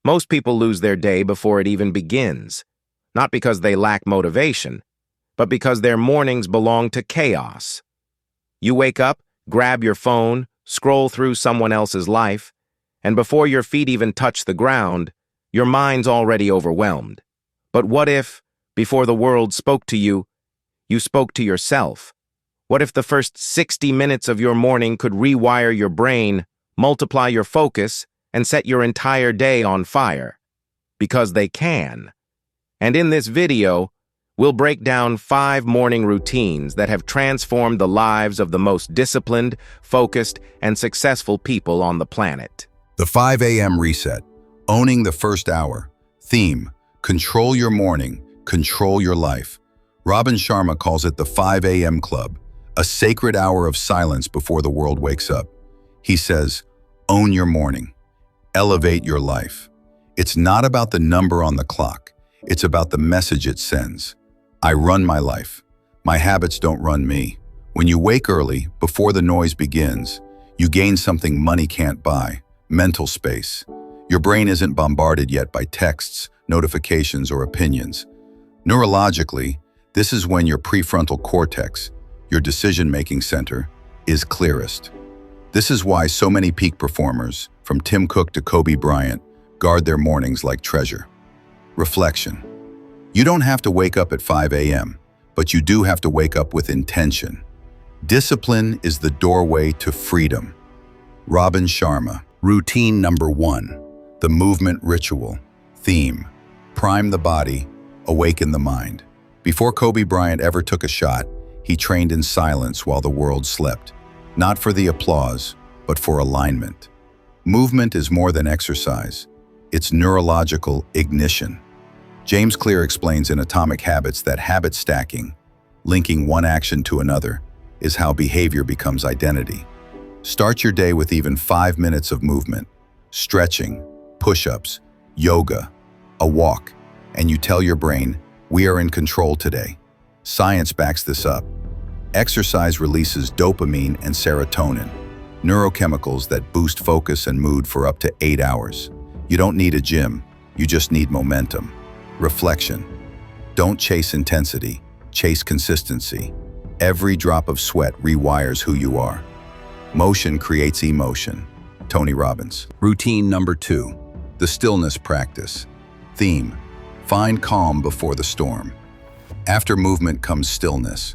Most people lose their day before it even begins, not because they lack motivation, but because their mornings belong to chaos. You wake up, grab your phone, scroll through someone else's life, and before your feet even touch the ground, your mind's already overwhelmed. But what if, before the world spoke to you, you spoke to yourself? What if the first 60 minutes of your morning could rewire your brain, multiply your focus, and set your entire day on fire? Because they can. And in this video, we'll break down 5 morning routines that have transformed the lives of the most disciplined, focused, and successful people on the planet. The 5 a.m. reset, owning the first hour. Theme, control your morning, control your life. Robin Sharma calls it the 5 a.m. club, a sacred hour of silence before the world wakes up. He says, own your morning, elevate your life. It's not about the number on the clock. It's about the message it sends. I run my life. My habits don't run me. When you wake early, before the noise begins, you gain something money can't buy, mental space. Your brain isn't bombarded yet by texts, notifications, or opinions. Neurologically, this is when your prefrontal cortex, your decision-making center, is clearest. This is why so many peak performers, from Tim Cook to Kobe Bryant, guard their mornings like treasure. Reflection. You don't have to wake up at 5 a.m., but you do have to wake up with intention. Discipline is the doorway to freedom. Robin Sharma. Routine number 1. The movement ritual. Theme, prime the body, awaken the mind. Before Kobe Bryant ever took a shot, he trained in silence while the world slept. Not for the applause, but for alignment. Movement is more than exercise. It's neurological ignition. James Clear explains in Atomic Habits that habit stacking, linking one action to another, is how behavior becomes identity. Start your day with even 5 minutes of movement, stretching, push-ups, yoga, a walk, and you tell your brain, we are in control today. Science backs this up. Exercise releases dopamine and serotonin, neurochemicals that boost focus and mood for up to 8 hours. You don't need a gym, you just need momentum. Reflection. Don't chase intensity, chase consistency. Every drop of sweat rewires who you are. Motion creates emotion. Tony Robbins. Routine number 2. The stillness practice. Theme, find calm before the storm. After movement comes stillness.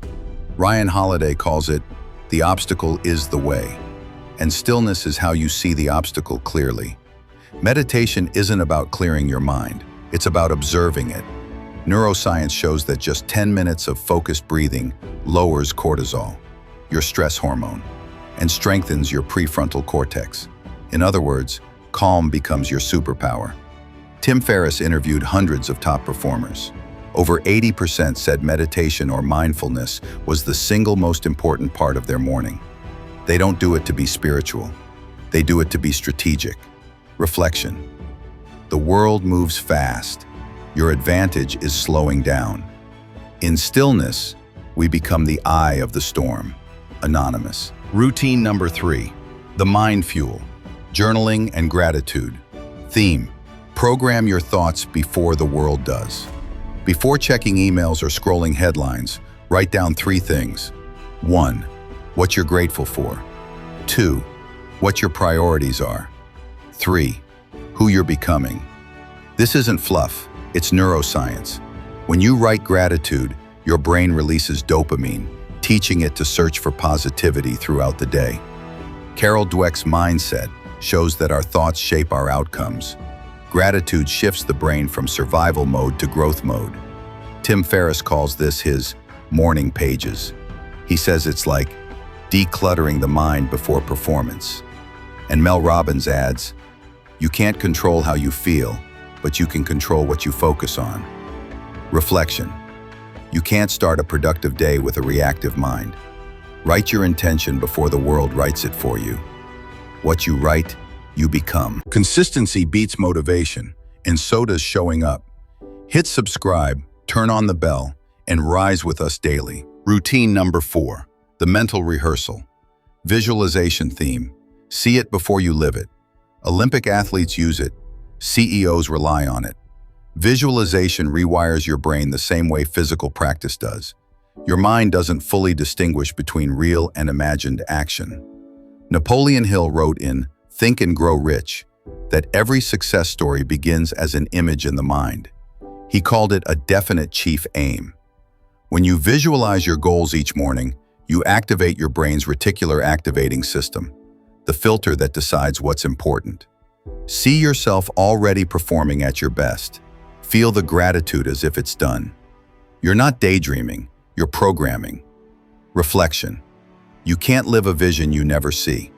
Ryan Holiday calls it, the obstacle is the way. And stillness is how you see the obstacle clearly. Meditation isn't about clearing your mind. It's about observing it. Neuroscience shows that just 10 minutes of focused breathing lowers cortisol, your stress hormone, and strengthens your prefrontal cortex. In other words, calm becomes your superpower. Tim Ferriss interviewed hundreds of top performers. Over 80% said meditation or mindfulness was the single most important part of their morning. They don't do it to be spiritual. They do it to be strategic. Reflection. The world moves fast. Your advantage is slowing down. In stillness, we become the eye of the storm. Anonymous. Routine number 3. The mind fuel. Journaling and gratitude. Theme, program your thoughts before the world does. Before checking emails or scrolling headlines, write down 3 things. 1. What you're grateful for. 2. What your priorities are. 3. Who you're becoming. This isn't fluff, it's neuroscience. When you write gratitude, your brain releases dopamine, teaching it to search for positivity throughout the day. Carol Dweck's mindset shows that our thoughts shape our outcomes. Gratitude shifts the brain from survival mode to growth mode. Tim Ferriss calls this his morning pages. He says it's like decluttering the mind before performance. And Mel Robbins adds, you can't control how you feel, but you can control what you focus on. Reflection. You can't start a productive day with a reactive mind. Write your intention before the world writes it for you. What you write, you become. Consistency beats motivation, and so does showing up. Hit subscribe, turn on the bell, and rise with us daily. Routine number 4, the mental rehearsal. Visualization theme, see it before you live it. Olympic athletes use it. CEOs rely on it. Visualization rewires your brain the same way physical practice does. Your mind doesn't fully distinguish between real and imagined action. Napoleon Hill wrote in Think and Grow Rich that every success story begins as an image in the mind. He called it a definite chief aim. When you visualize your goals each morning, you activate your brain's reticular activating system, the filter that decides what's important. See yourself already performing at your best. Feel the gratitude as if it's done. You're not daydreaming, you're programming. Reflection. You can't live a vision you never see.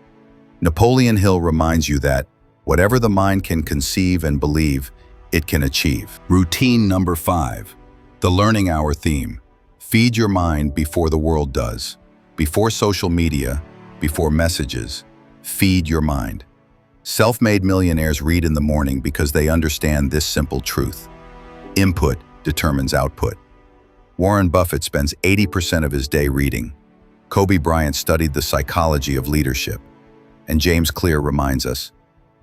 Napoleon Hill reminds you that whatever the mind can conceive and believe, it can achieve. Routine number 5. The learning hour theme. Feed your mind before the world does. Before social media, before messages. Feed your mind. Self-made millionaires read in the morning because they understand this simple truth. Input determines output. Warren Buffett spends 80% of his day reading. Kobe Bryant studied the psychology of leadership. And James Clear reminds us,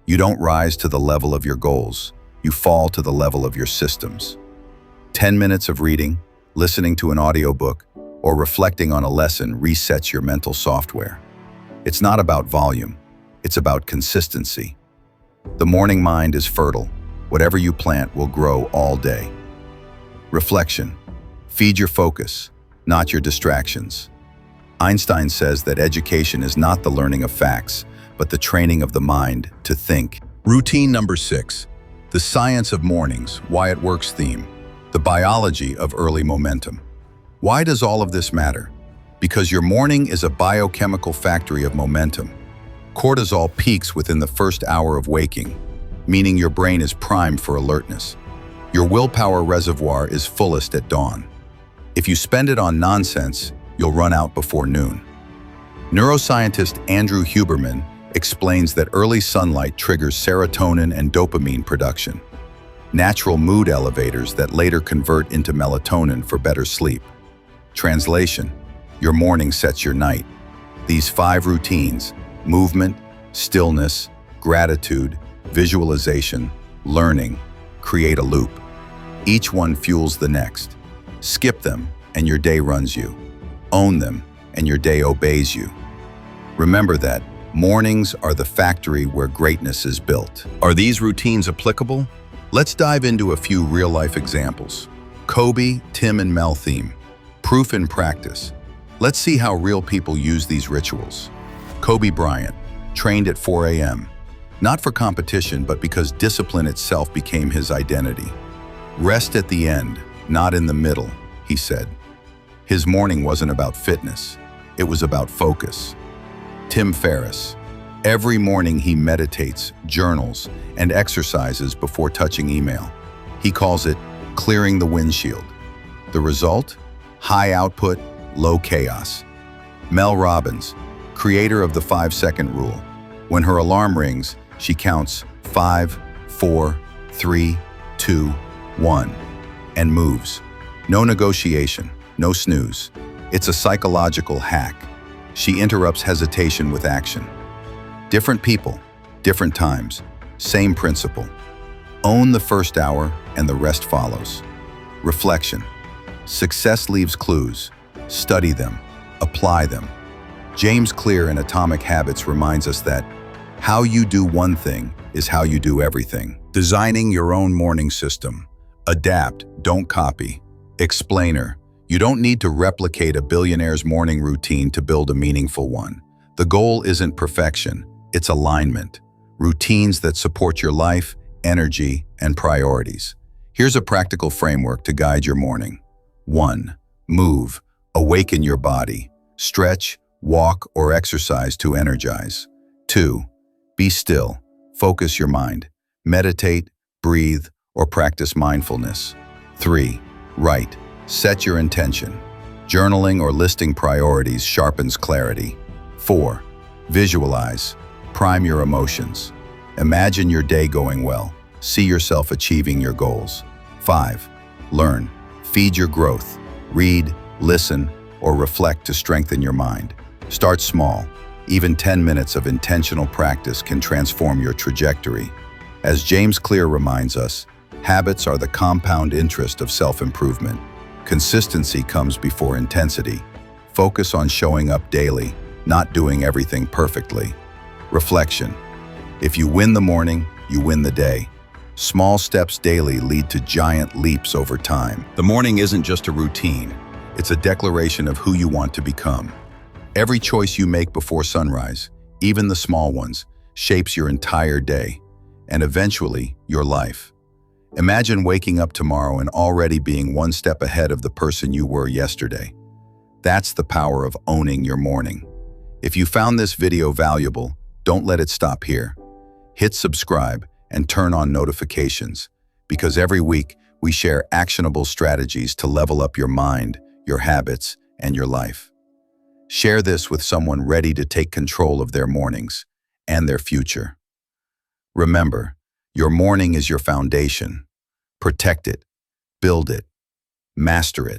you don't rise to the level of your goals, you fall to the level of your systems. 10 minutes of reading, listening to an audiobook, or reflecting on a lesson resets your mental software. It's not about volume, it's about consistency. The morning mind is fertile. Whatever you plant will grow all day. Reflection. Feed your focus, not your distractions. Einstein says that education is not the learning of facts, but the training of the mind to think. Routine number 6. The science of mornings, why it works theme. The biology of early momentum. Why does all of this matter? Because your morning is a biochemical factory of momentum. Cortisol peaks within the first hour of waking, meaning your brain is primed for alertness. Your willpower reservoir is fullest at dawn. If you spend it on nonsense, you'll run out before noon. Neuroscientist Andrew Huberman explains that early sunlight triggers serotonin and dopamine production, natural mood elevators that later convert into melatonin for better sleep. Translation: your morning sets your night. These 5 routines, movement, stillness, gratitude, visualization, learning, create a loop. Each one fuels the next. Skip them, and your day runs you. Own them, and your day obeys you. Remember that mornings are the factory where greatness is built. Are these routines applicable? Let's dive into a few real-life examples. Kobe, Tim, and Mel theme. Proof in practice. Let's see how real people use these rituals. Kobe Bryant, trained at 4 a.m. Not for competition, but because discipline itself became his identity. Rest at the end, not in the middle, he said. His morning wasn't about fitness, it was about focus. Tim Ferriss, every morning he meditates, journals, and exercises before touching email. He calls it clearing the windshield. The result? High output, low chaos. Mel Robbins, creator of the 5-second rule. When her alarm rings, she counts 5, 4, 3, 2, 1, and moves. No negotiation, no snooze. It's a psychological hack. She interrupts hesitation with action. Different people, different times, same principle. Own the first hour and the rest follows. Reflection. Success leaves clues. Study them, apply them. James Clear in Atomic Habits reminds us that how you do one thing is how you do everything. Designing your own morning system. Adapt, don't copy. Explainer. You don't need to replicate a billionaire's morning routine to build a meaningful one. The goal isn't perfection, it's alignment. Routines that support your life, energy, and priorities. Here's a practical framework to guide your morning. 1. Move. Awaken your body. Stretch, walk, or exercise to energize. 2. Be still. Focus your mind. Meditate, breathe, or practice mindfulness. 3. Write. Set your intention. Journaling or listing priorities sharpens clarity. 4. Visualize. Prime your emotions. Imagine your day going well. See yourself achieving your goals. 5. Learn. Feed your growth. Read, listen, or reflect to strengthen your mind. Start small. Even 10 minutes of intentional practice can transform your trajectory. As James Clear reminds us, habits are the compound interest of self-improvement. Consistency comes before intensity. Focus on showing up daily, not doing everything perfectly. Reflection. If you win the morning, you win the day. Small steps daily lead to giant leaps over time. The morning isn't just a routine. It's a declaration of who you want to become. Every choice you make before sunrise, even the small ones, shapes your entire day, and eventually, your life. Imagine waking up tomorrow and already being one step ahead of the person you were yesterday. That's the power of owning your morning. If you found this video valuable, don't let it stop here. Hit subscribe and turn on notifications, because every week we share actionable strategies to level up your mind, your habits, and your life. Share this with someone ready to take control of their mornings and their future. Remember, your morning is your foundation. Protect it, build it, master it.